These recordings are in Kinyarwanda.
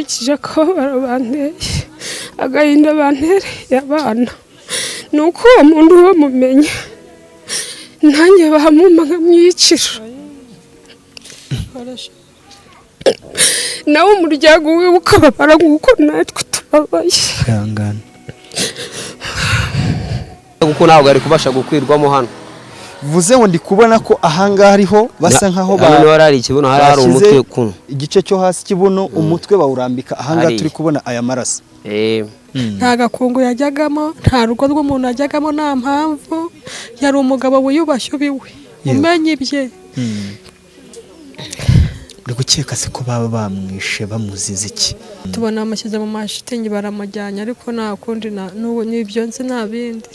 nkurikije ko barabanteye agahinda bantereye abana nuko uwo muntu bamumenye nanjye bahamuma nkamwicira nawe umuryango we ukababara nk'uko natwe tubabaye ihangane kuko ntabwo ari kubasha gukwirwamo hano vuze ngo ndi kubona ko ahangaha ariho basa nkaho barari ikibuno hari umutwe ku igice cyo hasi kibuno umutwe bawurambika ahangaha turi kubona aya maraso nta gakungu yajyagamo nta rugo rw'umuntu yajyagamo nta mpamvu yari umugabo wiyubashye ubiwe umenye ibye uri gukeka se ko baba bamwishe bamuziza iki tubona amashyize mu mashitingi baramujyanye ariko nta kundi n'ibyo nzi nta bindi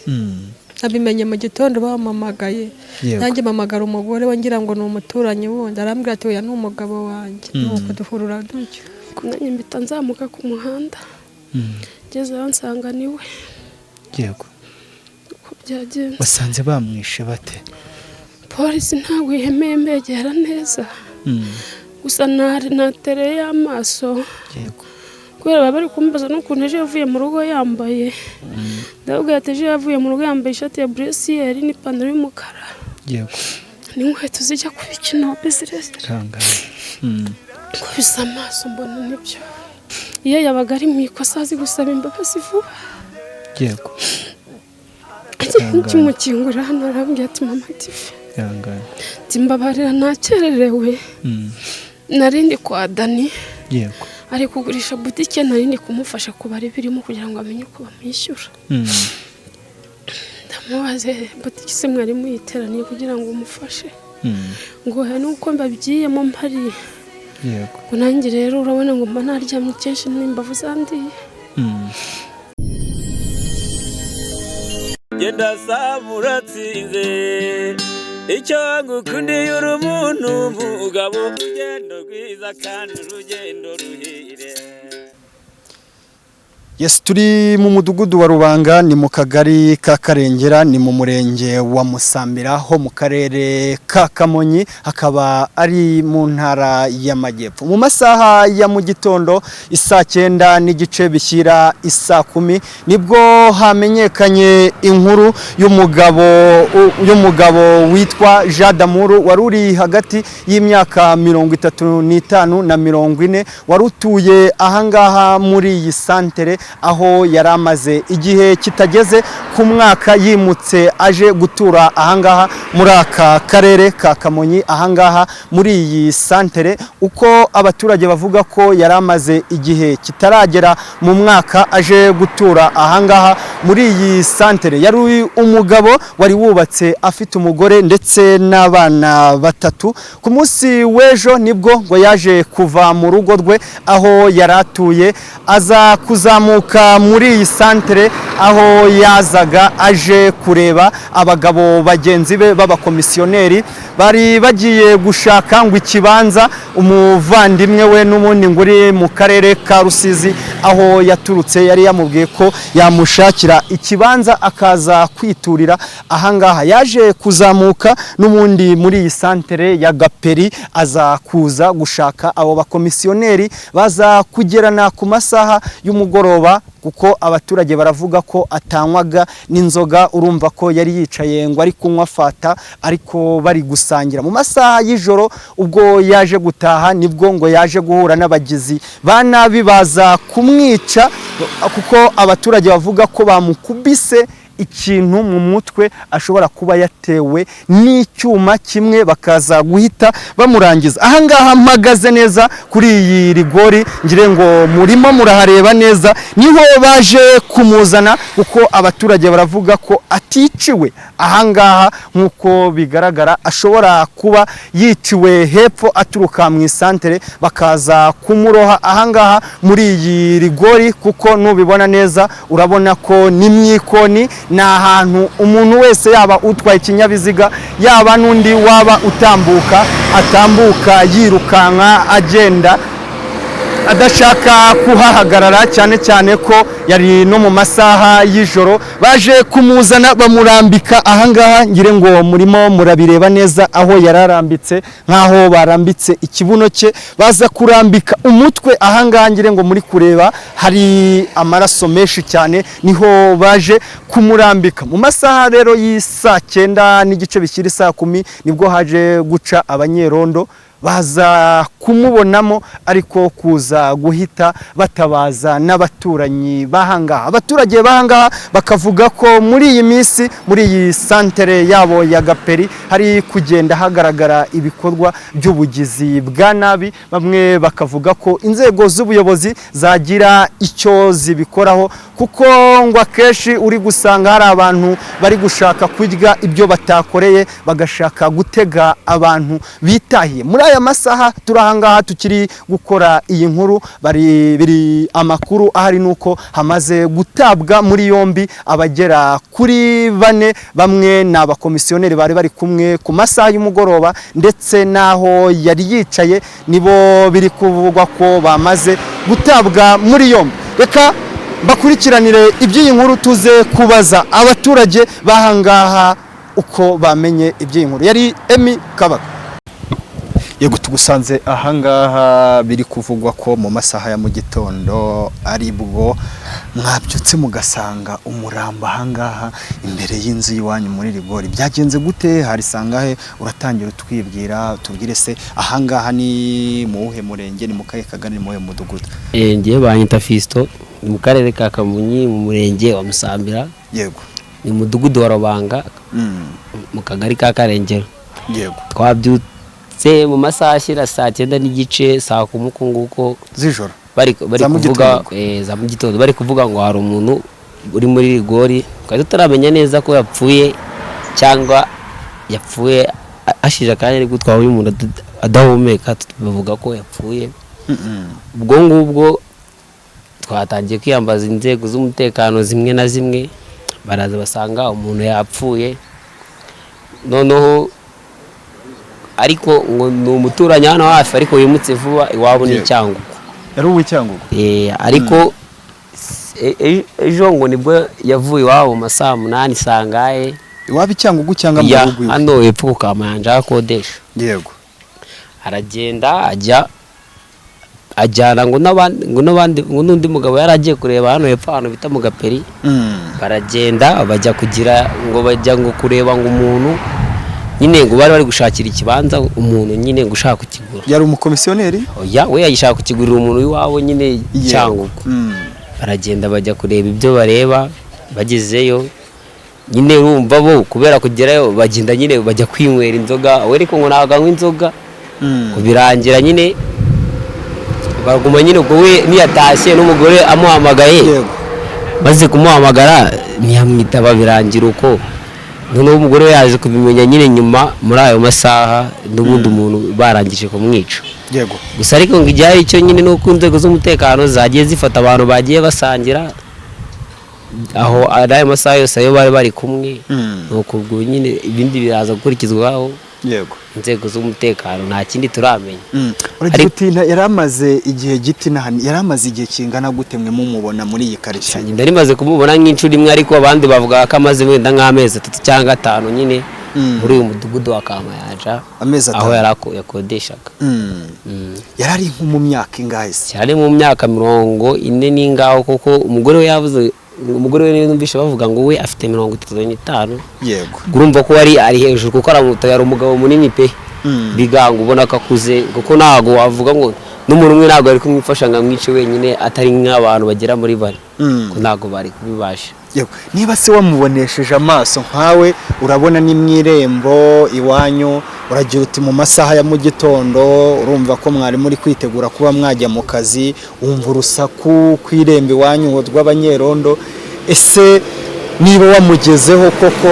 nabimenye mu gitondo bamamagaye nanjye mamagara umugore we ngira ngo ni umuturanyi wundi arambwira ati oya ni umugabo wanjye nuko duhurura dutyo nanjye mbita nzamuka ku muhanda ngeze aho nsanga niwe yego uko byagenze wasanze bamwishe bate polisi ntabwo ihemeye mbegera neza gusa natereye amaso yego kubera baba bari kumbaza n'ukuntu ejo yavuye mu rugo yambaye ndavuga ati ejo yavuye mu rugo yambaye ishati ya buresiyeri n'ipantaro y'umukara yego n'inkweto zijya ku bikino bizireze ihangane kubisa amaso mbona nibyo iyo yabaga ari mu ikosa azi gusaba imbabazi vuba yego kimukingurira hano arambwira ati mama tivi ihangane mbabarira nakererewe narindi kwa Dani yego ari kugurisha butike narindi kumufasha kubara ibirimo kugira ngo amenye uko bamwishyura ndamubaze butike se mwari muyiteraniye kugira ngo umufashe ngo he nuko mbabigiyemo mpari yego nanjye rero urabona ngo mba naryamye kenshi n'imbavu zandiye genda samuratsinze icyo ngukundiye uri umuntu mugabo urugendo rwiza kandi urugendo ruhire Yes, turi mu mudugudu wa Rubanga ni mu kagari ka Karengera ni mu murenge wa Musambira ho mu karere ka Kamonyi hakaba ari mu ntara y'Amajyepfo mu masaha ya mu gitondo isa 9 n'igice bishyira isa 10 nibwo hamenyekanye inkuru y'umugabo witwa Jean Damuru waruri hagati y'imyaka 35 na 40 warutuye ahangaha muri iyi santere aho yaramaze igihe kitageze ku mwaka yimutse aje gutura ahangaha muri aka karere ka Kamonyi ahangaha muri iyi santere uko abaturage bavuga ko yaramaze igihe kitaragera mu mwaka aje gutura ahangaha muri iyi santere yari umugabo wari wubatse afite umugore ndetse n'abana batatu ku munsi w'ejo nibwo ngo yaje kuva mu rugo rwe aho yaratuye aza kuzamuka muri iyi santere aho yazaga aje kureba abagabo bagenzi be b'abakomisiyoneri bari bagiye gushaka ngo ikibanza umuvandimwe we n'ubundi nguri mu karere ka Rusizi aho yaturutse yari yamubwiye ko yamushakira ikibanza akaza kwiturira ahangaha yaje kuzamuka n'ubundi muri iyi santere ya Gaperi aza kuza gushaka abo bakomisiyoneri baza kugerana ku masaha y'umugoroba kuko abaturage baravuga ko atanywaga n'inzoga urumva ko yari yicaye ngo ari kunywa fata ariko bari gusangira mu masaha y'ijoro ubwo yaje gutaha nibwo ngo yaje guhura n'abagizi ba nabi baza kumwica kuko abaturage bavuga ko bamukubise ikintu mu mutwe ashobora kuba yatewe n'icyuma kimwe bakaza guhita bamurangiza ahangaha mpagaze neza kuri iyi rigori ngire ngo murimo murahareba neza niho baje kumuzana kuko abaturage baravuga ko aticiwe ahangaha nkuko bigaragara ashobora kuba yiciwe hepfo aturuka mu isantere bakaza kumuroha ahangaha muri iyi rigori kuko nubibona neza urabona ko ni myikoni ni ahantu umuntu wese yaba utwaye ikinyabiziga yaba n'undi waba atambuka yirukanka agenda adashaka kuhahagarara cyane cyane ko yari no mu masaha y'ijoro baje kumuzana bamurambika ahangaha ngire ngo murimo murabireba neza aho yararambitse nkaho barambitse ikibuno cye baza kurambika umutwe ahangaha ngire ngo muri kureba hari amaraso menshi cyane niho baje kumurambika mu masaha rero y'isa 9 n'igice bishyira saa 10 nibwo haje guca abanyerondo baza kumubonamo ariko kuza guhita batabaza n'abaturanyi bahangaha abaturage bahangaha bakavuga ko muri iyi minsi muri iyi santere yabo ya Gaperi hari kugenda hagaragara ibikorwa by'ubugizi bwa nabi bamwe bakavuga ko inzego z'ubuyobozi zagira icyo zibikoraho kuko ngo akeshi uri gusanga hari abantu bari gushaka kurya ibyo batakoreye bagashaka gutega abantu bitahiye muri aya masaha turahangaha tukiri gukora iyi nkuru biri amakuru ahari nuko hamaze gutabwa muri yombi abagera kuri 4 bamwe na abakomisiyoneri bari kumwe ku masaha y'umugoroba ndetse naho yari yicaye nibo biri kuvugwa ko bamaze gutabwa muri yombi reka bakurikiranire iby'iyi nkuru tuze kubaza abaturage bahangaha uko bamenye iby'iyi nkuru yari Emi Kabaka yego tugusanze ahangaha biri kuvugwa ko mu masaha ya mu gitondo aribwo mwabyutse mugasanga umuramba ahangaha imbere y'inzu yiwanyu muri rigori byagenze gute hari sangahe uratangira utwibwira tubwire se ahangaha ni muhe murenge ni mukaye kagani muhe mudugudu ngiye banyita Fisto mu karere ka Kamonyi mu murenge wa Musambira yego ni mudugudu wa Rubanga mu kagari ka Karengero yego twabyutse mu masaha ashyira saa 9 n'igice saa 10 nguko z'ijoro bari kuvuga za mu gitondo bari kuvuga ngo hari umuntu uri muri rigori twari tutaramenya neza ko yapfuye cyangwa yapfuye ashije akanya ari gutwara umuntu adahumeka bavuga ko yapfuye ubwo ngubwo twatangiye kwiyambaza inzego z'umutekano zimwe na zimwe baraza basanga umuntu yapfuye noneho ariko ngo ni umuturanyi hano hafi ariko yimutse vuba iwabo ni Cyangugu yari uw'Icyangugu ariko ejo ngo nibwo yavuye iwabo masaha 8 sangaye iwabo Icyangugu cyangwa mu rugo hano epfo ku Kamanja akodesha yego aragenda ajyana ngo n'undi mugabo yaragiye kureba hano epfo hano bita mu Gaperi baragenda bajya kugira ngo bajya ngo kureba ngo umuntu nyine ngo bari gushakira ikibanza umuntu nyine ngo ushaka kukigura yari umukomisiyoneri oya we yagishaka kukigurira umuntu w'iwabo nyine Cyangugu baragenda bajya kureba ibyo bareba bagezeyo nyine urumva bo kubera kugerayo bagenda nyine bajya kwinywera inzoga we ariko ngo naganywa inzoga kubirangira nyine baguma nyine ubwo we niyatashye n'umugore amuhamagaye maze kumuhamagara ntiyamwitaba birangira uko noneho umugore yaje kubimenya nyine nyuma muri ayo masaha n'ubundi umuntu barangije kumwica yego gusa ariko ngo igihe icyo nyine nuko inzego z'umutekano zagiye zifata abantu bagiye basangira aho ayo masaha yose ayo bari kumwe nuko ubwo nyine ibindi biraza gukurikizwaho yego inzego z'umutekano nta kindi turamenya ariko yaramaze igihe giti nahani yaramaze igihe kingana gute mwe mumubona muri iyi quartier ndari maze kumubona nk'inshuro imwe ariko abandi bavuga ko amaze wenda nk'amezi 3 cyangwa 5 nyine muri uyu mudugudu wa Kamanja amezi 5 aho yakodeshaga yarari nko mu myaka ingahe se cyane mu myaka 40 n'ingaho kuko umugore we yavuze umugore we numvisha bavuga ngo we afite 35 yego urumva ko ari hejuru kuko aramutayara umugabo munini pe biganga ubona kakuze kuko nago wavuga ngo n'umuntu umwe nago ari kumwifasha ngamwice wenyine atari nk'abantu bagera muri bari ko nago bari kubibasha yego niba se wamubonesheje amaso nkawe urabona ni mwirembo iwanyu uragira uti mu masaha ya mu gitondo urumva ko mwari muri kwitegura kuba mwajya mu kazi wumva urusaku kwirembe iwanyu rw'abanyerondo ese niba wamugezeho koko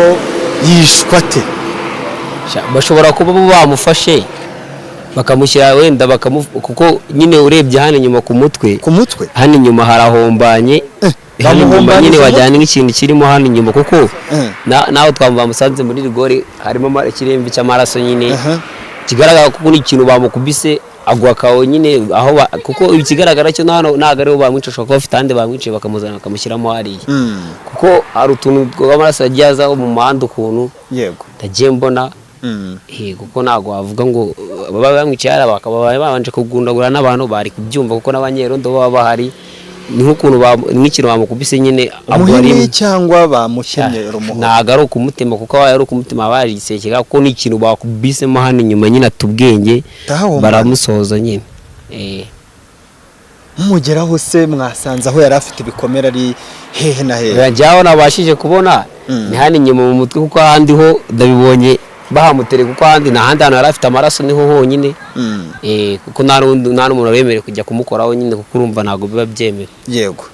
yishwa te bashobora kuba bamufashe bakamushyira wenda kuko nyine urebye hano inyuma ku mutwe hano inyuma harahombanye hano inyuma nyine wajyana nk'ikintu kirimo hano inyuma kuko naho twamusanze muri rigori harimo ikirembe cy'amaraso nyine kigaragara ko ni ikintu bamukubise agwa kawo nyine aho kuko ikigaragara cyo ntago ari bo bamwica, ashobora kuba bafite ahandi bamwiciye bakamuzana bakamushyiramo hariya kuko hari utuntu tw'amaraso yagiye azaho mu muhanda ukuntu yego ndagiye mbona kuko ntabwo wavuga ngo baba bamwiciye hariya bakaba babanje kugundagura n'abantu bari kubyumva kuko n'abanyerondo baba bahari, ni nk'ukuntu nk'ikintu bamukubise nyine umuhini cyangwa bamushyemye umuhoro, ntabwo ari ukumutema kuko abaye ari ukumutima barisekera kuko ni ikintu bakubisemo hano inyuma nyine atubwenge baramusohoza nyine. mugeraho se mwasanze aho yari afite ibikomere ari hehe na hehe? Njyaho nabashije kubona ni hano inyuma mu mutwe kuko ahandi ho ndabibonye bahamutere kuko ahandi n'ahandi hantu yari afite amaraso niho honyine kuko nta n'umuntu wemerewe kujya kumukoraho nyine kuko urumva ntabwo biba byemewe. Yego.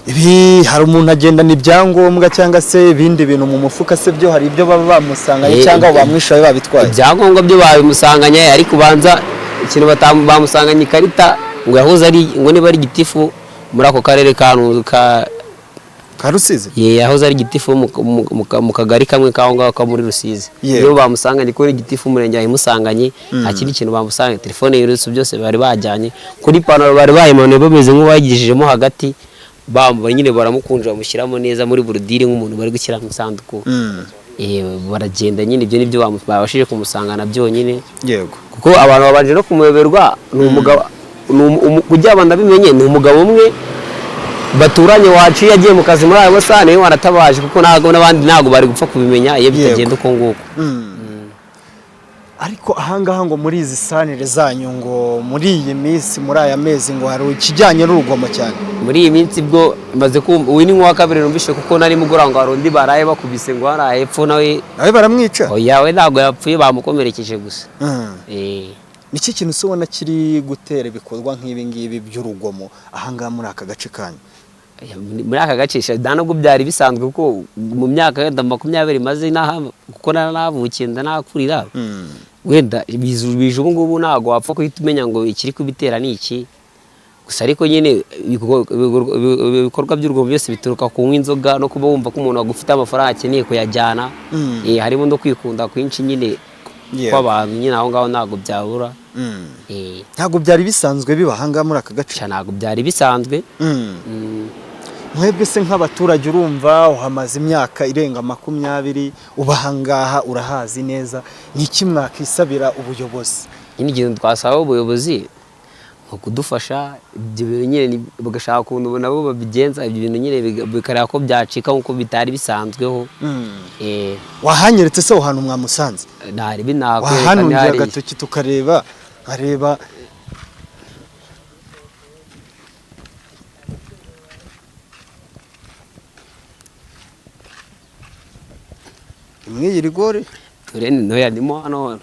Ibi hari umuntu agendana ibyangombwa cyangwa se ibindi bintu mu mufuka se byo hari ibyo baba bamusanganye cyangwa bamwishaye babitwaye? Ibyangombwa byo babimusanganye ariko ubanza ikintu bamusanganye ikarita ngo yahoze ari ngo niba ari gitifu muri ako karere ka Rusizi, yahoze ari gitifu mu kagari kamwe kaho ngaho ka muri Rusizi. Iyo bamusanganye kuri gitifu umurenge yamusanganye nta kindi kintu bamusanganye, telefone y'urusu byose bari bajyanye kuri panaro bari bayimanuye bameze nk'uwayigishijemo hagati, nyine baramukunje bamushyiramo neza muri burudire nk'umuntu bari gushyira mu isanduku. Baragenda nyine ibyo nibyo babashije kumusangana byonyine. Yego. Kuko abantu babanje no kumuyoberwa ni umugabo kujya abana bimenye ni umugabo umwe baturanye waciye agiye mu kazi muri ayo masaha niwe waratabaje kuko n'abandi ntabwo bari gupfa kubimenya iyo bitagenda uko nguko. Ariko ahangaha ngo muri izi sanire zanyu ngo muri iyi minsi muri aya mezi ngo hari ikijyanye n'urugomo cyane. Muri iyi minsi bwo maze kumva uyu ni nk'uwa kabiri numvise kuko nari mugura ngo hari undi baraye bakubise ngo haraye hepfo nawe baramwica. Oya we ntabwo yapfuye bamukomerekeje gusa. Niki kintu se ubona kiri gutera ibikorwa nk'ibi ngibi by'urugomo ahangaha muri aka gace kanyu? Muri aka gace nubwo byari bisanzwe kuko mu myaka yenda 20 maze kuko naravukiye ndanakurira wenda bije ubu ngubu ntabwo wapfa kuhita umenya ngo ikiri kubitera ni iki gusa, ariko nyine ibikorwa by'urugomo byose bituruka ku inzoga no kuba wumva ko umuntu agufite amafaranga akeneye kuyajyana, harimo no kwikunda kwinshi nyine kw'abantu nyine aho ngaho ntabwo byabura. Ntabwo byari bisanzwe biba ahangaha muri aka gace? Ntabwo byari bisanzwe. Mwebwe se nk'abaturage urumva uhamaze imyaka irenga 20 uba ahangaha urahazi neza, ni iki mwakisabira ubuyobozi? Nyine ikintu twasaba ubuyobozi nko kudufasha ibyo bintu nyine bagashaka ukuntu nabo babigenza ibyo bintu nyine bikareba ko byacika nkuko bitari bisanzweho. Wahanyeretse se ahantu mwamusanze? Ntari binakwereka ni hari agatoki tukareba areba mwiri gore turene no yandimo hano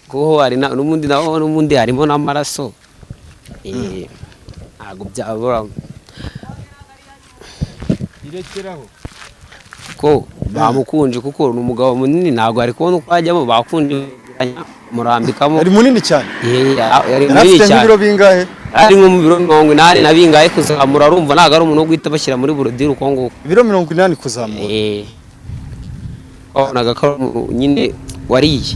ko hari n'umundi harimo n'amaraso ntabwo byabura irekeraho ko bamukunje kuko ni umugabo munini ntabwo ari kubona uko ajyamo bakunje murambikamo. Ari munini cyane? Yari munini cyane. Biro bingahe? Ari nko mu biro 80 na bingahe kuzamura, urumva ntabwo ari umuntu wo guhita bashyira muri burudire uko nguko. Biro 80 kuzamura? Naga nyine wariye.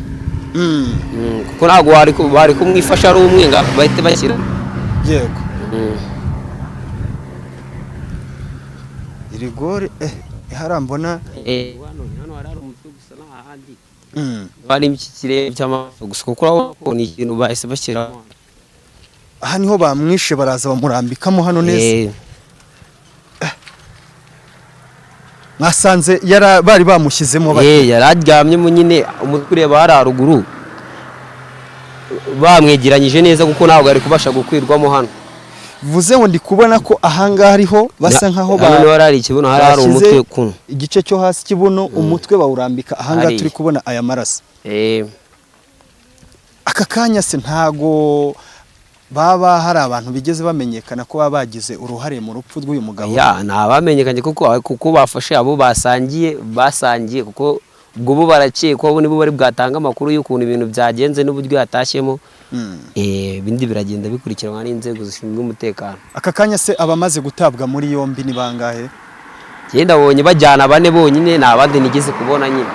Kuko ntabwo bari kumwifasha ari umwe nga bahite bashyira. Yego. Irigore harambona hano hari umutwe gusa n'ahandi. Bari imikikire cy'amafu gusa kuko ni ikintu bahise bashyira. Aha niho bamwishe baraza bamurambikamo hano neza. Mwasanze bari bamushyizemo yararyamye mu nyine umutwe ureba hari haruguru bamwegeranyije neza kuko ntabwo ari kubasha gukwirwamo hano. Vuze ngo ndi kubona ko ahangaha ariho basa nkaho hari ikibuno hari umutwe kuno igice cyo hasi kibuno umutwe bawurambika ahangaha turi kubona aya maraso. Aka kanya se ntago baba hari abantu bigeze bamenyekana ko baba bagize uruhare mu rupfu rw'uyu mugabo? Ntabamenyekanye kuko bafashe abo basangiye kuko ubwo bo baraciye ko nibo bari bwatanga amakuru y'ukuntu ibintu byagenze n'uburyo yatashyemo. Ibindi biragenda bikurikiranwa n'inzego zishinzwe umutekano. Aka kanya se abamaze gutabwa muri yombi ni bangahe? Yenda bonye bajyana 4 bonyine, nta bandi nigeze kubona nyine.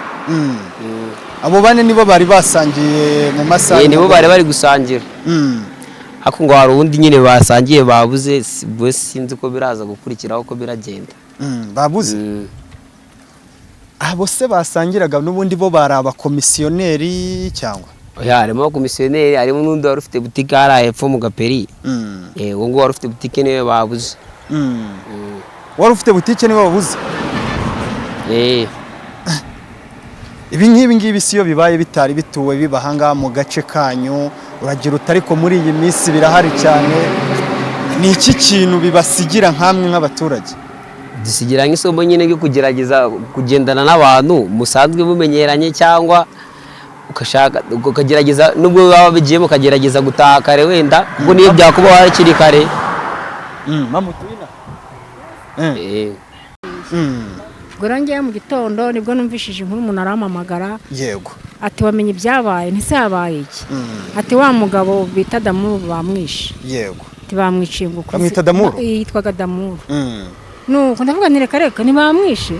abo bane nibo bari basangiye mu masaha nibo bari bari gusangira ariko ngo hari undi nyine basangiye babuze sinzi ko biraza gukurikiraho ko biragenda babuze abo se basangiraga n'ubundi bo bari abakomisiyoneri cyangwa harimo abakomisiyoneri harimo n'undi wari ufite butike hariya hepfo mu Gaperi uwo nguwo wari ufite butike niwe babuze wari ufite butike niwe babuze ibi ngibi siyo bibaye bitari bituwe biba ahangaha mu gace kanyu uragira utari ko muri iyi minsi birahari cyane ni iki kintu bibasigira nk'amwe nk'abaturage dusigira nk'isomo nyine ryo kugerageza kugendana n'abantu musanzwe mumenyeranye cyangwa ukagerageza nubwo baba bigiyemo ukagerageza gutaha kare wenda ubwo niyo byakuba hakiri kare Gurangiye mu gitondo nibwo numvishije inkuru umuntu arampamagara yego ati wamenye ibyabaye ntise yabaye iki ati wa mugabo bita Damuru bamwishe yego ati bamwiciye ngo bamwita Damuru yitwaga Damuru nuko ndavuga nti reka ntibamwishe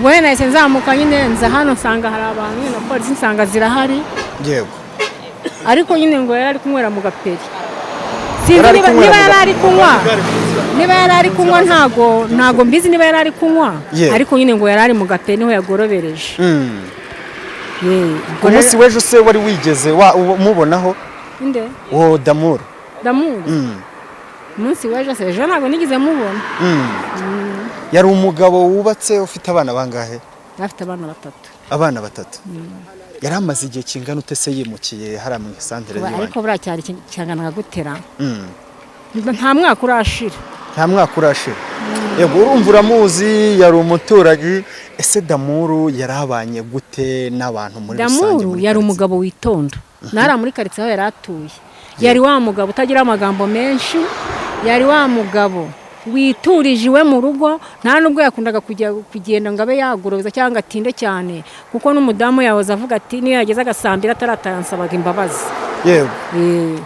we nahise nzamuka nyine nza hano nsanga hari abantu na polisi nsanga zirahari yego ariko nyine ngo yari ari kunywera mu Gaperi sinzi niba yari ari kunywa ntago mbizi niba yari ari kunywa ariko nyine ngo yari ari mu Gaperi niho yagorobereje ku munsi w'ejo se wari wigeze umubonaho inde uwo Damuru umunsi w'ejo se ejo ntabwo nigeze mubona yari umugabo wubatse ufite abana bangahe afite abana batatu yari amaze igihe kingana ute se yimukiye hariya mu isantere y'Iwanyu ariko buriya cyari cyanganaga gutera nta mwaka urashira yego urumva uramuzi yari umuturage ese Damuru yarabanye gute n'abantu muri rusange Damuru yari umugabo witonda nara muri karitsiye aho yari atuye yari wa mugabo utagira amagambo menshi yari wa mugabo witurije iwe mu rugo nta nubwo yakundaga kugenda ngo abe yagoroza cyangwa atinde cyane kuko n'umudamu yahoze avuga ati niyo yageze agasambira ataratayansabaga imbabazi yego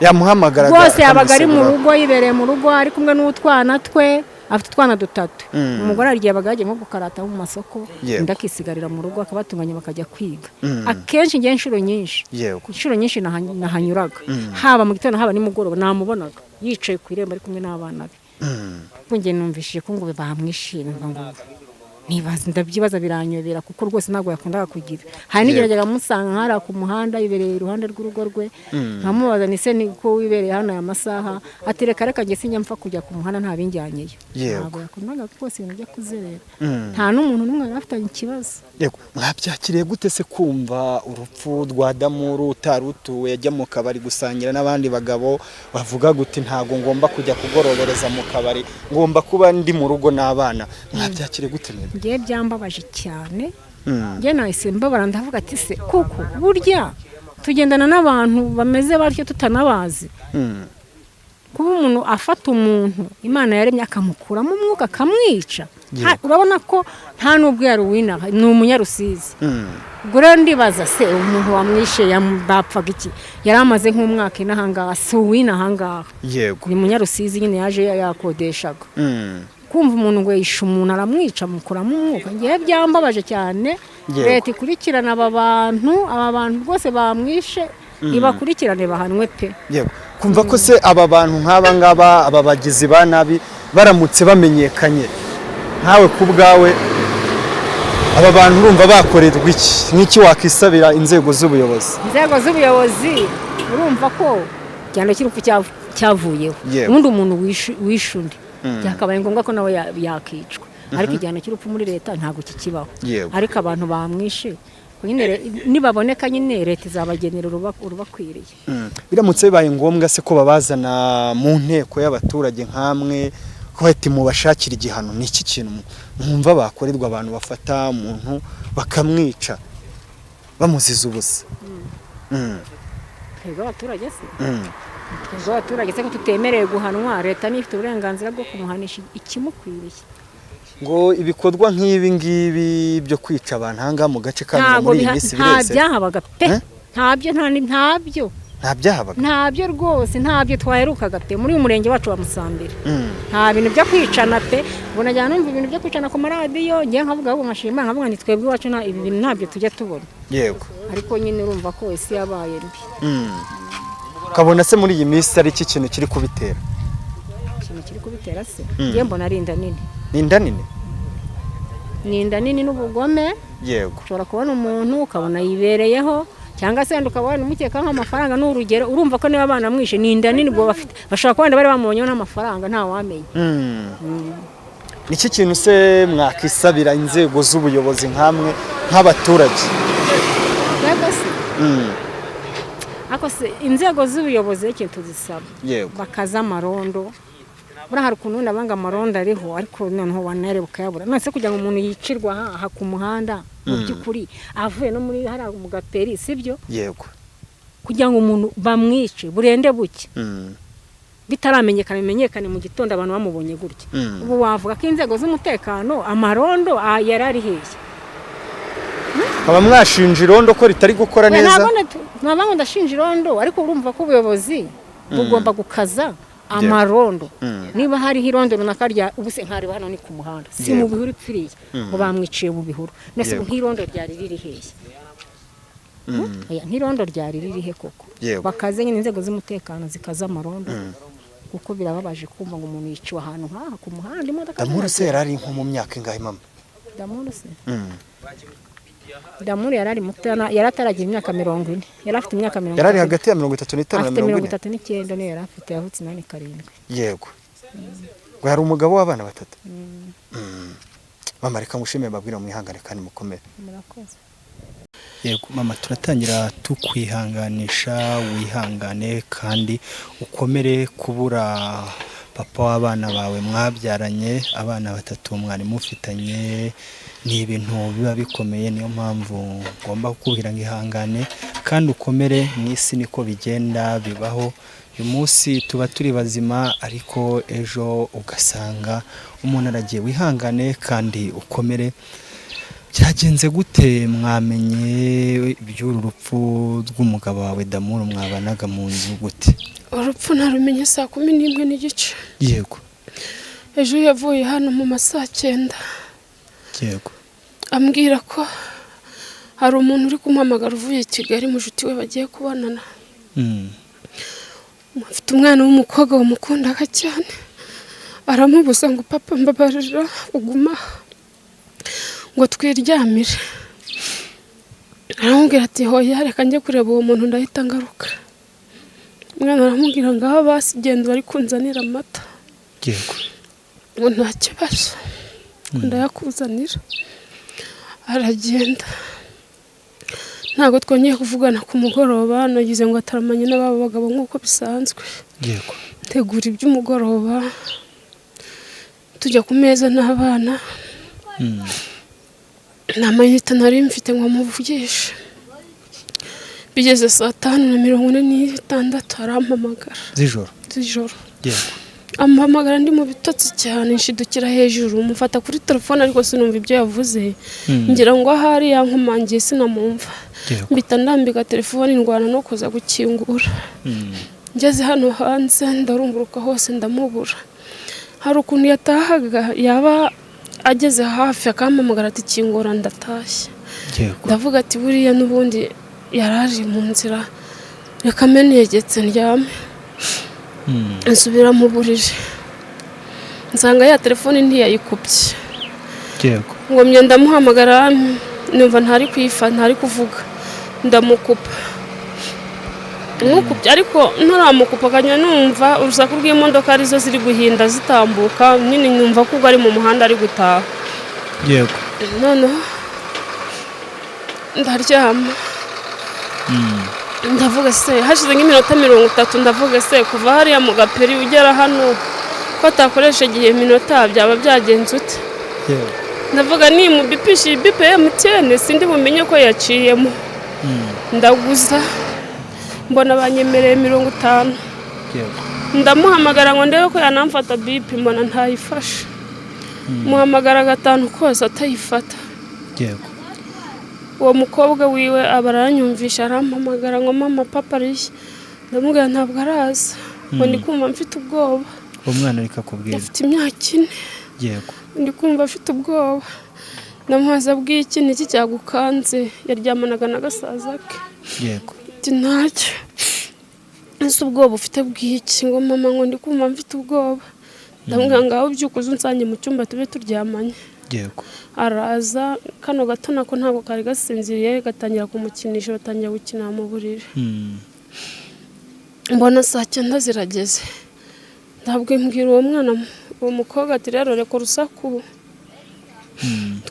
yamuhamagara rwose yabaga ari mu rugo yibereye mu rugo ari kumwe n'utwana twe afite utwana dutatu umugore arigiye yabaga yagiye nko gukarata mu masoko undi akisigarira mu rugo akabatunganya bakajya kwiga akenshi ngiye inshuro nyinshi nahanyuraga haba mu gitondo haba nimugoroba namubonaga yicaye ku irembo ari kumwe n'abana be bunge numvishije ko ngo bamwishimira ngo ndabyibaza biranyobera kuko rwose ntabwo yakundaga kugira hari n'igerageza musanga nkara ku muhanda yibereye iruhande rw'urugo rwe nkamubaza ni se niko wibereye hano aya masaha atereka reka nge sinjya mpfa kujya ku muhanda nta binjyanyeyo ntabwo yakundaga rwose ibintu byo kuzerera nta n'umuntu n'umwe yari afitanye ikibazo yego mwabyakiriye gute se kumva urupfu rwa Damuru utari utuwe yajya mu kabari gusangira n'abandi bagabo bavuga guti ntabwo ngomba kujya kugorobereza mu kabari ngomba kuba ndi mu rugo n'abana mwabyakiriye gute ngiye byambabaje cyane ngiye nahise mbabara ndavuga ati se kuko burya tugendana n'abantu bameze batyo tutanabazi kuba umuntu afata umuntu Imana yaremye akamukuramo umwuka akamwica urabona ko nta nubwo yari uwinaha ni umunyarusizi ubwo rero ndibaza se umuntu wamwishe bapfaga iki yari amaze nk'umwaka inahangaha si uwinahangaha yego ni munyarusizi nyine yaje yakodeshaga kumva umuntu ngo yishe umuntu aramwica mukuramo umwuka ngiye byambabaje cyane leta ikurikirana aba bantu rwose bamwishe ibakurikirane bahanwe pe yego kumva ko se aba bantu nk'aba ngaba aba bagizi ba nabi baramutse bamenyekanye ntawe ku bwawe aba bantu urumva bakorerwa iki n'iki wakisabira inzego z'ubuyobozi urumva ko cyane cy'urupfu cyavuyeho ubundi umuntu wishe undi byakabaye ngombwa ko nawe yakicwa ariko igihano cy'urupfu muri leta ntabwo kikibaho ariko abantu bamwishe nibaboneka nyine leta izabagenera urubakwiriye biramutse bibaye ngombwa se ko babazana mu nteko y'abaturage nk'amwe ko bati mubashakira igihano ni iki kintu mwumva bakorerwa abantu bafata umuntu bakamwica bamuziza ubusa twebwe abaturage se ko tutemerewe guhanwa leta niyo ifite uburenganzira bwo kumuhanisha ikimukwiriye ngo ibikorwa nk'ibi ngibi byo kwica abantu ahangaha mu gace kanyu muri iyi minsi bireze nta byahabaga pe ntabyo nta byahabaga ntabyo rwose ntabyo twaherukaga pe muri uyu murenge wacu wa Musambira nta bintu byo kwicana pe ubona cyane numva ibintu byo kwicana ku maradiyo ngiye nkavuga ahubwo nkashima nkavuga ni twebwe iwacu nta ibi bintu ntabyo tujya tubona yego ariko nyine urumva ko isi yabaye mbi kabona se muri iyi minsi ari iki kintu kiri kubitera ikintu kiri kubitera se ngiye mbona ari inda nini ni inda nini n'ubugome yego ushobora kubona umuntu ukabona yibereyeho cyangwa se wenda ukabona umukeka nk'amafaranga n'urugero urumva ko niba abana mwishe ni inda nini bwo bafite bashobora kuba bari bamubonyeho n'amafaranga nta wamenya niki kintu se mwakisabira inzego z'ubuyobozi nkamwe nk'abaturage ako se inzego z'ubuyobozi ikintu tuzisaba bakaza amarondo bura hari ukuntu nabanga amarondo ariho ariko noneho wanareba ukayabura none se kugira ngo umuntu yicirwa aha ku muhanda mu by'ukuri avuye no muri hari mu gaperi sibyo yego kugira ngo umuntu bamwice burende buke bitaramenyekana bimenyekane mu gitondo abantu bamubonye gutya ubu wavuga ko inzego z'umutekano amarondo yarari heshye aba mwashinja irondo ko ritari gukora neza ntabwo ndashinja irondo ariko urumva ko ubuyobozi bugomba gukaza amarondo niba hari irondo runaka rya ubuse nkari hano ni ku muhanda si mu bihuru pfiriye ngo bamwiciye mu bihuru nese nk'irondo ryari riri heshye nk'irondo ryari riri he koko bakaze nyine inzego z'umutekano zikaza amarondo kuko birababaje kumva ngo umuntu yiciwe ahantu nk'aha ku muhanda imodoka Damuru se yarari nko mu myaka ingahe mama Damuru se Damuru yarari muto yari ataragira imyaka 40 yari afite imyaka 40 yarari hagati ya 35 na 40 afite 39 niyo yari afite yavutse 87 yego ngo hari umugabo w'abana batatu mama reka mushime babwira mu ihangane kandi mukomere murakoze yego mama turatangira tukwihanganisha wihangane kandi ukomere kubura papa w'abana bawe mwabyaranye abana batatu mwari mufitanye ni ibintu biba bikomeye niyo mpamvu ngomba kukubwira ngo ihangane kandi ukomere mw'isi niko bigenda bibaho uyu munsi tuba turi bazima ariko ejo ugasanga umuntu aragiye wihangane kandi ukomere byagenze gute mwamenye iby'uru rupfu rw'umugabo wawe Damuru mwabanaga mu nzu gute urupfu narumenye saa 11:15 yego ejo yavuye hano mu masaa 9 yego ambwira ko hari umuntu uri kumuhamagara uvuye i Kigali mujuti we bagiye kubonana mufite umwana w'umukobwa wumukundaga cyane aramubuza ngo papa mbabarira uguma ngo twiryamire aramubwira ati hoya reka njye kureba uwo muntu ndahita ngaruka umwana aramubwira ngo aho basigenda bari kunzanira amata yego ngo nta kibazo ndayakuzanira aragenda ntabwo twongeye kuvugana ku mugoroba nagize ngo ataramanye n'ababo bagabo nk'uko bisanzwe yego tegura iby'umugoroba tujya ku meza n'abana namayita nari mfite ngo muvugishe bigeze saa 5:46 arampamagara z'ijoro yego ampamagara ndi mu bitotsi cyane nshidukira hejuru mufata kuri telefone ariko sinumva ibyo yavuze ngira ngo ahari yankomangiye sinamumva mbita ndambika telefone indwana no kuza gukingura ngeze hano hanze ndarumburuka hose ndamubura hari ukuntu yatahaga yaba ageze hafi akampamagara ati kingura ndatashye ndavuga ati buriya n'ubundi yaraje mu nzira reka menegetse ndyame nsubira mu buriri nsanga ya telefone ntiyayikubye yego ngo mye ndamuhamagara numva ntari kwifa ntari kuvuga ndamukupa nkukubye ariko ntaramukupa kanya numva urusaku rw'imodoka arizo ziri guhinda zitambuka nyine numva ko ari mu muhanda ari gutaha yego none ndaryama ndavuga se hashize nk'iminota 30 ndavuga se kuva hariya mu gaperi ugera hano ko atakoresha igihe minota byaba byagenze ute ndavuga ni mu bipishi BPMTN sindi bumenye ko yaciyemo ndaguza mbona banyemereye 50 ndamuhamagara ngo ndebe ko yanamfata BP mbona ntayifashe muhamagara 5 kose atayifata yego uwo mukobwa wiwe abaranyumvisha arampamagara ngo mama papa ari ndamubwira ntabwo araza ngo ndi kumva mfite ubwoba. Umwana bikakubwira afite imyaka 4. yego ndi kumva afite ubwoba, ndamubaza bw'iki niki cyagukanze, yaryamanaga n'agasaza ke. yego ati ntacyo, ese ubwoba ufite bw'iki? ngo mama ngo ndi kumva mfite ubwoba. ndamubwira ngaho byukuze unsange mu cyumba tube turyamanye. yego araza, kano gato nako ntabwo kari gasinziriye, gatangira kumukinisha, batangira gukina mu buriri. mbona saa 9 zirageze, ntabwo mbwira uwo mwana, uwo mukobwa ati rero reka urusaku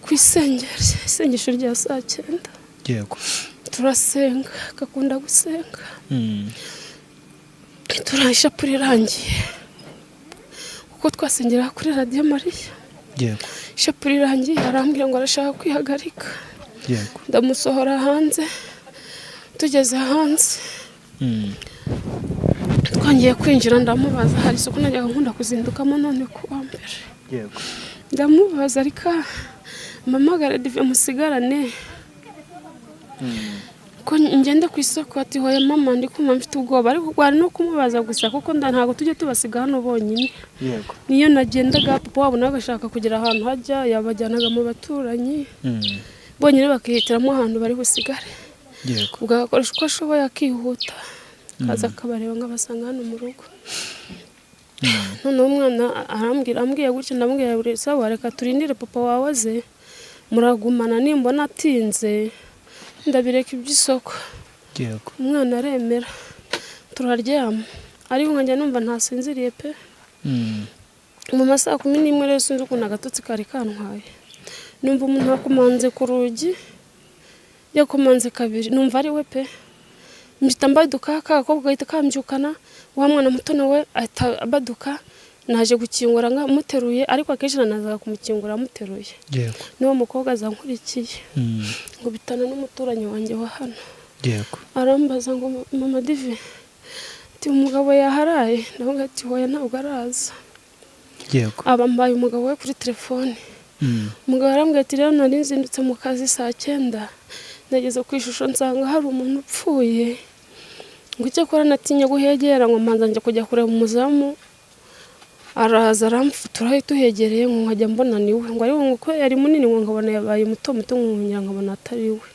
twisengere, isengesho rya saa 9. yego turasenga, gakunda gusenga. turayishapura irangiye, kuko twasengera kuri Radio Mariya. yego ishapura irangiye arambwira ngo arashaka kwihagarika. yego ndamusohora hanze, tugeze hanze twangiye kwinjira, ndamubaza hari isuku najyaga nkunda kuzindukamo none kuwa mbere. yego ndamubaza ariko mpamagare Dive musigarane ko ngende ku isoko. ati hoya mama ndi kumva mfite ubwoba, ariko gwari no kumubaza gusa kuko ntabwo tujye tubasiga hano bonyine. yego niyo nagendaga papa wabo nawe agashaka kugira ahantu hajya, yabajyanaga mu baturanyi bonyine bakihitiramo ahantu bari busigare. yego ugakoresha uko ashoboye akihuta, kaza akabareba nk'abasanga hano mu rugo. noneho umwana ambwiye gutya, ndamubwira buri sawa reka turindire papa wawe aze, muragumana, nimbona atinze ndabireka iby'isoko. yego umwana aremera, turaryama, ariko nkajya numva ntasinziriye pe. mu masaha 11 rero sinzi ukuntu agatotsi kari kantwaye, numva umuntu yakomanze ku rugi, yakomanze kabiri, numva ari we pe. mpita mbaduka, kakobwa gahita kambyukana, wa mwana muto nawe ahita abaduka, naje gukingura muteruye, ariko akenshi nanazaga kumukingura muteruye. yego n'uwo mukobwa azankurikiye ngo bitana n'umuturanyi wanjye wa hano. yego arambaza ngo mama Dive ati umugabo yaharaye, nawe ati hoya ntabwo araza. yego abambaye umugabo we kuri telefone. umugabo arambwira ati rero nari nzindutse mu kazi saa 9, nageze ku ishusho nsanga hari umuntu upfuye, ngo icyo akora natinye guhegera, ngo mbanza njya kujya kureba umuzamu. araza aramfutura, ahita tuhegereye ngo nkajya mbona niwe, ngo ari ngo ko yari munini, ngo nkabona yabaye muto muto, nkugira nkabona atari we.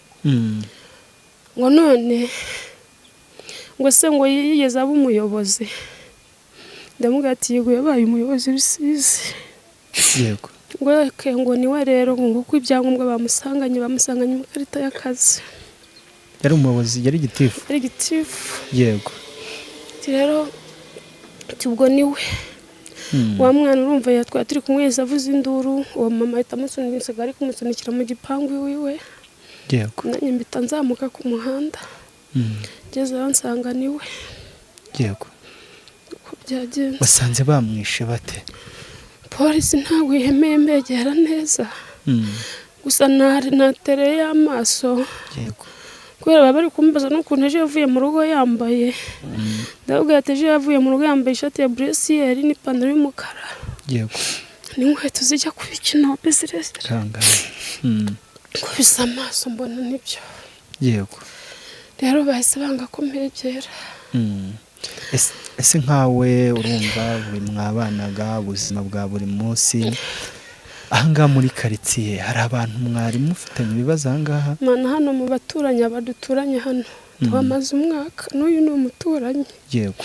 ngo none ngo se ngo yigeze aba umuyobozi. ndamubwira ati yego yabaye umuyobozi Rusizi. yego ngo niwe rero, ngo kuko ibyangombwa bamusanganye mu karita y'akazi. yari umuyobozi, yari gitifu. yego rero ubwo niwe. wa mwana urumva yatwaye turi kumweza avuze induru, uwo mama ahita amusunika, ari kumusunikira mu gipangu iwiwe. yego nanjye mbita nzamuka ku muhanda, ngeze aho nsanga niwe. yego uko byagenze. basanze bamwishe bate? polisi ntabwo yemeye mbegera neza, gusa natereye amaso. yego kubera baba bari kumbaza n'ukuntu ejo yavuye mu rugo yambaye. ndababwira ati ejo yavuye mu rugo yambaye ishati ya buresiyeri n'ipantaro y'umukara. yego n'inkweto zijya ku bikino business. kangana kubisa amaso mbona nibyo. yego rero bahise banga ko mbegera. ese nkawe urumva buri mwabanaga ubuzima bwa buri munsi ahangaha muri karitsiye, hari abantu mwari mufitanye ibibazo ahangaha? mana hano mu baturanyi, abaduturanye hano twamaze umwaka, n'uyu ni umuturanyi. yego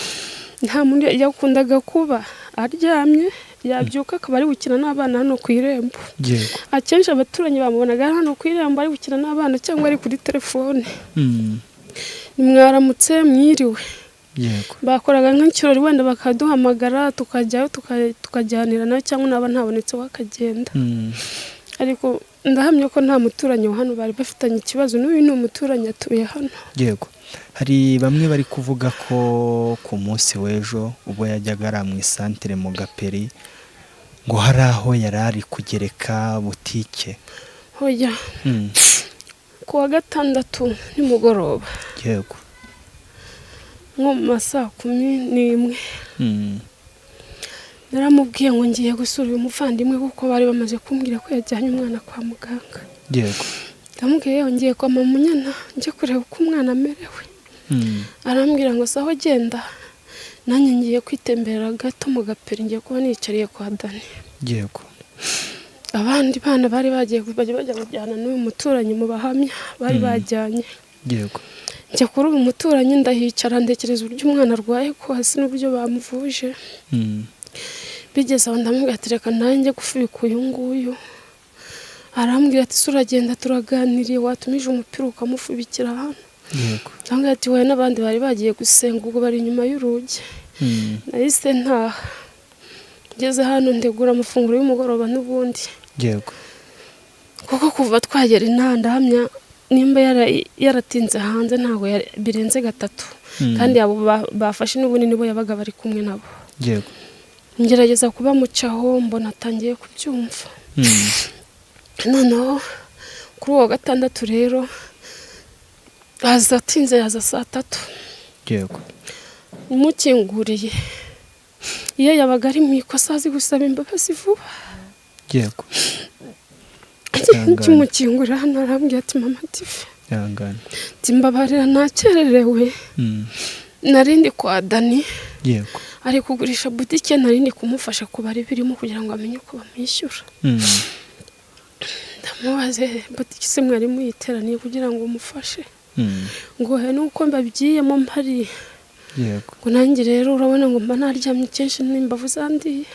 nta muntu yakundaga kuba aryamye, yabyuka akaba ari gukina n'abana hano ku irembo. yego akenshi abaturanyi bamubonaga hano ku irembo ari gukina n'abana cyangwa ari kuri telefone. nimwaramutse mwiriwe. yego bakoraga nk'ikirori, wenda bakaduhamagara tukajyayo tukajyanira nawe, cyangwa naba ntabonetse wakagenda. ariko ndahamya ko nta muturanyi wa hano bari bafitanye ikibazo, n'uyu ni umuturanyi atuye hano. yego hari bamwe bari kuvuga ko ku munsi w'ejo ubwo yajyaga ari mu isantere mu Gaperi, ngo hari aho yari ari kugereka butike. hoya ku wa gatandatu nimugoroba, yego nko mu masaha 11, naramubwiye ngo ngiye gusura uyu muvandimwe kuko bari bamaze kumbwira ko yajyanye umwana kwa muganga. yego ndamubwiye ngiye kwa mama Munyana njye kureba uko umwana amerewe. arambwira ngo saho genda nanjye ngiye kwitemberera gato mu gaperi ngiye kuba nicariye kwa Dani. Yego. Abandi bana bari bagiye bajya kujyana n'uyu muturanyi mu bahamya bari bajyanye. Yego. Njya kuri uyu muturanyi ndahicara ndekereza uburyo umwana arwaye ko hasi n'uburyo bamuvuje. Bigeze aho ndamubwira ati reka nanjye gufubika uyu nguyu. Arambwira ati suragenda turaganiriye watumije umupira ukamufubikira hano. Yego. Ndamubwira ati wowe n'abandi bari bagiye gusenga ubwo bari inyuma y'urugi. Nahise ntaha. Ngeze hano ndegura amafunguro y'umugoroba n'ubundi. Yego. Kuko kuva twagera intandahamya nimba yaratinze hanze ntago birenze gatatu kandi abo bafashe n'ubuni nibo yabaga bari kumwe nabo. Yego. Ngerageza kuba mucaho mbona atangiye kubyumva. Noneho kuri uwo gatandatu rero azatinze yaza saa 3. Yego. Umukinguriye iyo yabaga ari mu ikosa azi gusaba imbabazi vuba. Yego. Kimukingurira hano arambwira ati mama Tife yangana timbabarira nakererewe. Narindi kwa Dani. Yego. Ari kugurisha butike narindi kumufasha kubara ibirimo kugira ngo amenye ko bamwishyura. Ndamubaze butike se mwari muyiteraniye kugira ngo umufashe. Ngo he nuko mbabigiyemo mpari. Yego. Ngo nanjye rero urabona ngo mba naryamye kenshi n'imbavu zandiye.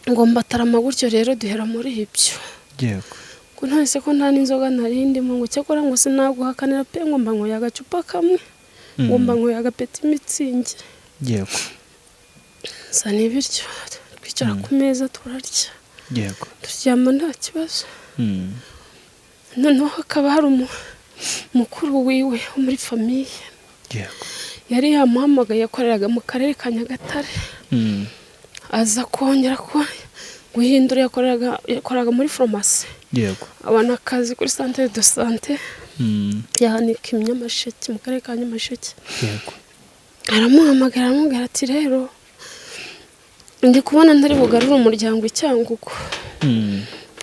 Ngo mbatarama gutyo rero duhera muri ibyo. Yego. Ko ntase ko nta n'inzoga narindimo ngo cyakora ngo sinaguhakanira pe ngo mba ngo yagacupa kamwe. Ngo mba ngo yagapeta imitsingi. Yego. Sa n'ibiryo twicara ku meza turarya. Yego. Turyama nta kibazo. Noneho hakaba hari mukuru wiwe wo muri famiye. Yego. Yari yamuhamagaye yakoreraga mu karere ka Nyagatare. Aza kongera ko guhindura yakoraga muri pharmacy. Yego. Abana akazi kuri centre de santé. Yahanika Nyamasheke mu karere ka Nyamasheke. Yego. Aramuhamagara amubwira ati rero ndi kubona ndari bugarura umuryango icyanguko.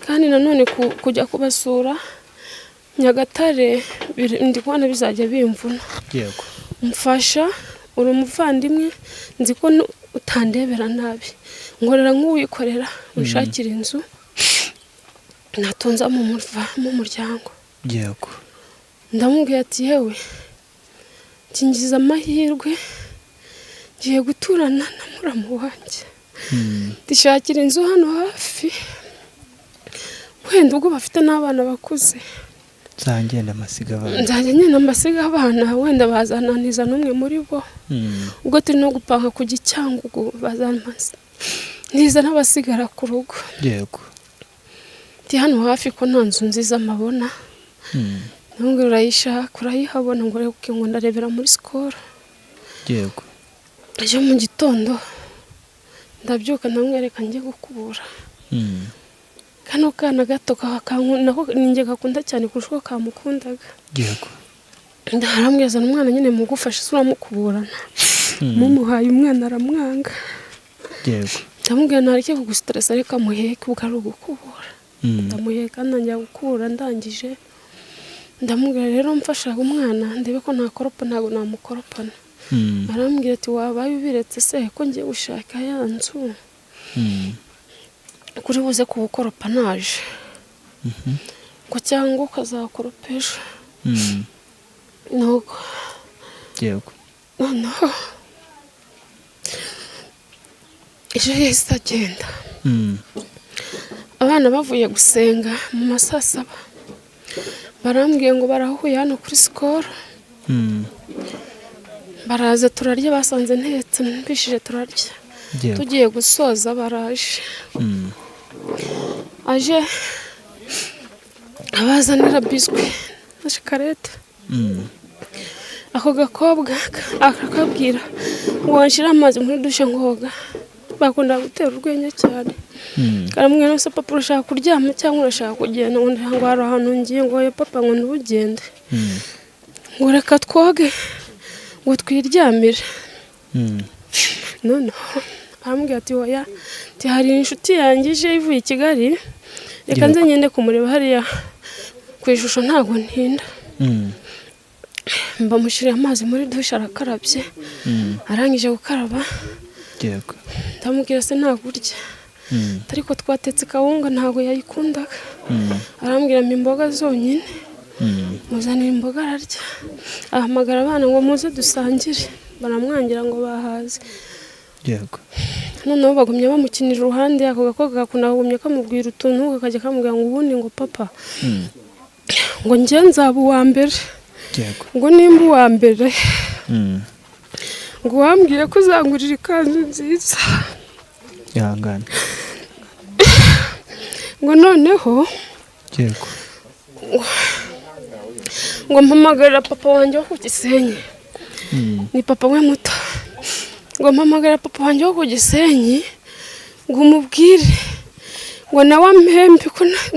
Kandi nanone kujya kubasura Nyagatare ndi kubona bizajya bimvuna. Yego. Mfasha uri umuvandimwe nzi ko utandebera nabi. Ngorera nk'uwikorera ushakira inzu natonza mu muryango. Yego. Ndamubwira ati yewe kingiza amahirwe ngiye guturana na muramu wanjye. Ndishakira inzu hano hafi wenda ubwo bafite n'abana bakuze. Nzagenda masiga abana. Nzagenda mbasiga abana wenda bazananiza n'umwe muri bo. Ubwo turi no gupanga ku Gicyangugu bazanmaze. Niza n'abasigara ku rugo. Yego. Ndi hano hafi ko nta nzu nziza mabona. Nubwo urayishaka urayihabona ngo reke ngo ndarebera muri Skol. Yego. Ejo mu gitondo ndabyuka ndamwereka njye gukubura. Kano kana gato nako ninjye gakunda cyane kurusha uko kamukundaga. Yego. Ndaharambweza n'umwana nyine mugufasha suramukuburana. Mumuhaye umwana aramwanga. Yego. Ndamubwira nareke kugustressa reka muheke ubwo gukubura. Ndamuheka nanjye gukubura ndangije. Ndamubwira rero mfasha umwana ndebe ko ntakoropa ntago namukoropana. Arambwira ati wabaye ubiretse se ko ngiye gushaka ya nzu. Kuri buze kubukoropa naje. Ko cyangwa ukazakoropesha. Nuko. Yego. No. Ejo yahise agenda. Abana bavuye gusenga mu masaa 7. Barambwiye ngo barahuye hano kuri Skol. Baraza turarya basanze ntetse mbishije turarya. Tugiye gusoza baraje. Aje abazanira biscuit na chocolate. Ako gakobwa akakabwira wanshira amazi muri dushe ngoga. Bakunda gutera urwenya cyane. Karamwe se papa urashaka kuryama cyangwa urashaka kugenda ngo ngo hari ahantu ngiye ngo papa ngo ntugende. Ngo reka twoge ngo twiryamire. None arambwira ati oya ti hari inshuti yangije ivuye i Kigali reka nze nyende kumureba hariya ku ishusho ntago ntinda. bamushyiriye amazi muri dushe arakarabye arangije gukaraba yego ndamubwira se ntakurya ariko twatetse kawunga ntabwo yayikundaga arambwira mpa imboga zonyine muzanira imboga ararya ahamagara abana ngo muze dusangire baramwangira ngo bahaze yego noneho bagumye bamukinira iruhande ako gakobwa gakunda kugumya kamubwira utuntu kakajya kamubwira ngo ubundi ngo papa ngo njye nzaba uwa mbere ngo nimba uwa mbere ngo wambwiye ko uzangurira ikanzu nziza yangana ngo noneho yego ngo mpamagarira papa wanjye wo ku Gisenyi ni papa we muto ngo mpamagarira papa wanjye wo ku Gisenyi ngo umubwire ngo nawe ampembe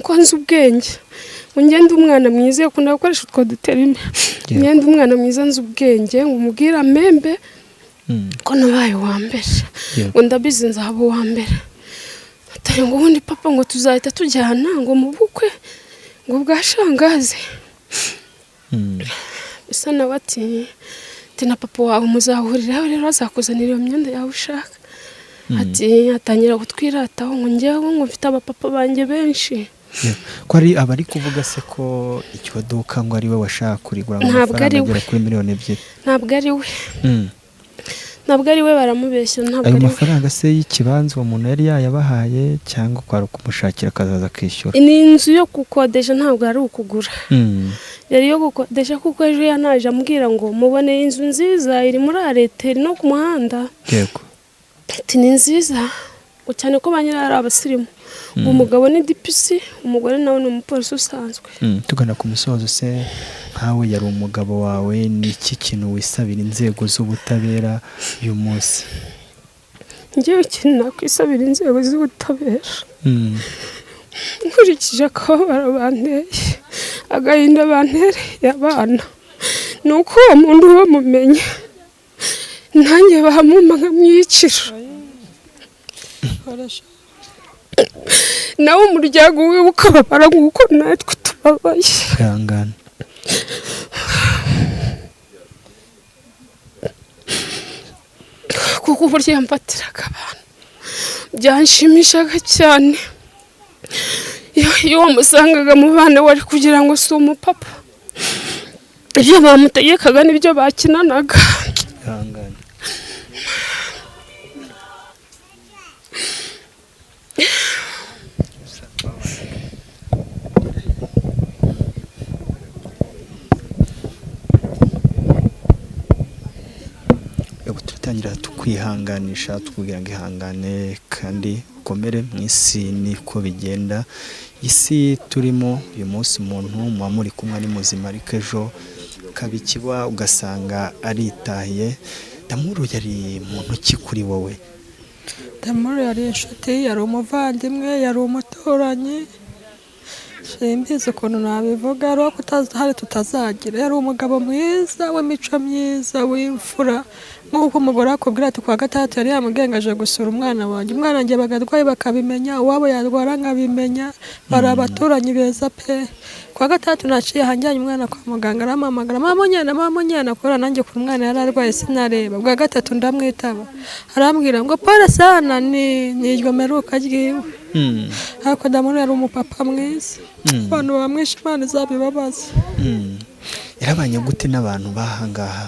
ko nzi ubwenge ngo ngende umwana mwiza ukunda gukoresha utwo duterime ngende umwana mwiza nzi ubwenge ngo umubwire ampembe ko nabaye uwa mbere ngo ndabizi nzaba uwa mbere atari ngo ubundi papa ngo tuzahita tujyana ngo mu bukwe ngo bwa shangazi bisa nawe ati na papa wawe muzahuriraho rero azakuzanira iyo myenda yawe ushaka ati atangira kutwirataho ngo njyewe ngo mfite abapapa banjye benshi ko ari abari kuvuga se ko icyo duka ngo ari we washaka kurigura amafaranga agera kuri miliyoni 2 ntabwo ari we ntabwo ari we baramubeshya ntabwo ayo mafaranga se y'ikibanza uwo muntu yari yayabahaye cyangwa kwari kumushakira akazaza kwishyura ni inzu yo gukodesha ntabwo ari ukugura yari yo gukodesha kuko ejo yanaje ambwira ngo muboneye inzu nziza iri muri areteri no ku muhanda yego ati ni nziza cyane ko banyira ari abasirimu umugabo ni DPC umugore nawe ni umupolisi usanzwe tugana ku musozo se nkawe yari umugabo wawe ni iki kintu wisabira inzego z'ubutabera uyu munsi ngiye ikintu nakwisabira inzego z'ubutabera nkurikije akababaro banteye agahinda bantereye abana ni uko uwo muntu bamumenye nanjye bahamuma nkamwiyicira nawe umuryango we ukababara nk'uko natwe tubabaye ihangane kuko uburyo yamfatiraga abantu byanshimishaga cyane iyo wamusangaga mu bana wari kugira ngo si umupapa ibyo bamutegekaga n'ibyo bakinanaga ihangane turatangira tukwihanganisha tukubwira ngo ihangane kandi ukomere mu isi niko bigenda isi turimo uyu munsi umuntu muba muri kumwe ari muzima ariko ejo kabikiba ugasanga aritahiye Damuru yari muntu ki kuri wowe Damuru yari inshuti yari umuvandimwe yari umuturanyi simbizi ukuntu nabivuga ari uko hari tutazagira yari umugabo mwiza w'imico myiza w'imfura nk'uko umugore akubwira ati kwa gatandatu yari yamugengaje gusura umwana wanjye umwana wanjye bagarwaye bakabimenya uwabo yarwara nkabimenya bari abaturanyi beza pe kwa gatandatu naciye hanjyanye umwana kwa muganga arampamagara mama nyana kubera nanjye ku mwana yari arwaye sinareba bwa gatatu ndamwitaba arambwira ngo pole sana ni iryo meruka ryiwe ariko Damuru yari umupapa mwiza abantu bamwishe Imana izabibabaza yarabanye gute n'abantu bahangaha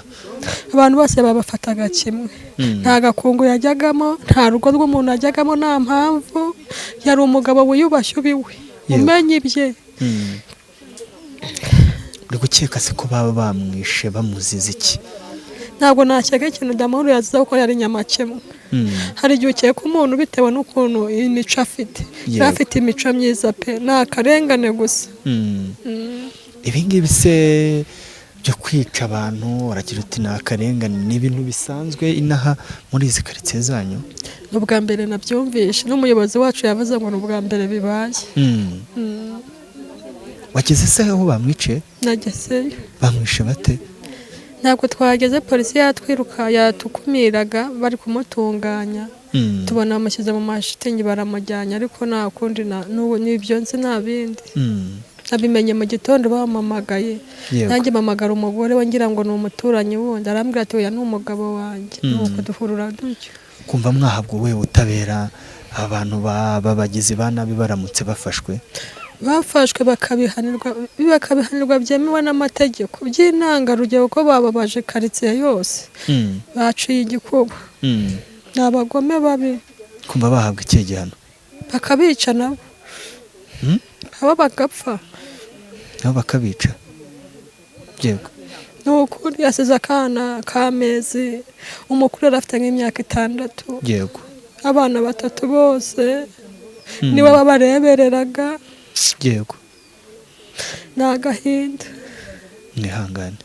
abantu bose babafataga kimwe nta gakungu yajyagamo nta rugo rw'umuntu ajyagamo nta mpamvu yari umugabo wiyubashye ubiwe umenya ibye uri gukeka se ko baba bamwishe bamuziza iki ntabwo nakeka ikintu Damuru yazize ko yari nyamakemwa hari igihe ukeka umuntu bitewe n'ukuntu imico afite yari afite imico myiza pe ni akarengane gusa ibi ngibi se byo kwica abantu uragira uti ni akarengane ni ibintu bisanzwe inaha muri izi karitsiye zanyu ni ubwa mbere nabyumvishe n'umuyobozi wacu yavuze ngo ni ubwa mbere bibaye wageze se aho bamwice nagezeyo bamwishe bate ntabwo twageze polisi yatukumiraga bari kumutunganya tubona bamushyize mu mashitingi baramujyanye ariko nta kundi n'ibyo nzi nta bindi nabimenye mu gitondo bampamagaye nanjye mpamagara umugore we ngira ngo ni umuturanyi wundi arambwira ati oya ni umugabo wanjye nuko duhurura dutyo. Kumva mwahabwa ubuhe butabera abantu babagizi ba nabi baramutse bafashwe? Bafashwe bakabihanirwa byemewe n'amategeko by'intangarugero ko bababaje karitsiye yose baciye igikuba. Ni abagome babi. Kumva bahabwa iki gihano? Bakabica nabo abo bagapfa nabo bakabica. Yego. Nukuri yasize akana k'amezi, umukuru yari afite nk'imyaka 6. Yego. Abana 3 bose niwe babarebereraga. Yego. Ni agahinda. Nihangane.